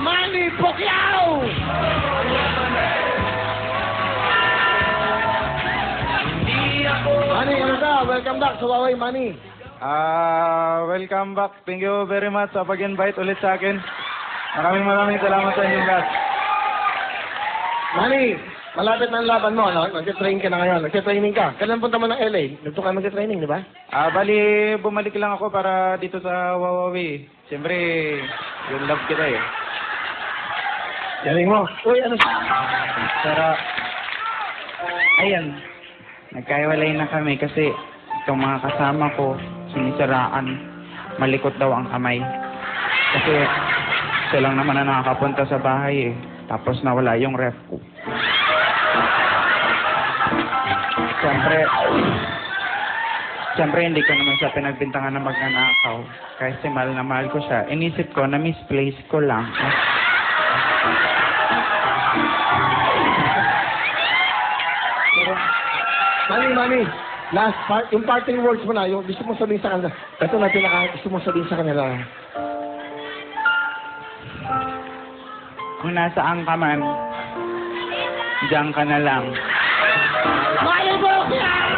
Manny Pacquiao! Manny, ano ka? Welcome back sa Huawei, Manny. Welcome back. Thank you very much sa pag-invite ulit sa akin. Maraming salamat sa inyong lahat. Manny, malapit na ang laban mo, ano? Nag-train ka na ngayon. Nag-training ka. Kailan punta mo ng LA? Dito ka mag-training, di ba? Bali, bumalik lang ako para dito sa Huawei. Siyempre, yung love kita eh. Galing mo. Uy, ano? Pero, ayan, nagkaiwalay na kami kasi itong mga kasama ko, sinisiraan, malikot daw ang kamay. Kasi, sila lang naman na nakakapunta sa bahay eh. Tapos nawala yung ref ko. Siyempre hindi ko naman siya pinagbintangan na magnanakaw. Kasi mahal na mahal ko siya. Inisip ko na misplace ko lang. Manny, last part, yung parting words mo na, yung gusto mo sabihin sa kanila. Ito na gusto mo sabihin sa kanila. Kung nasaan ka man, diyan ka na lang. Manny Pacquiao!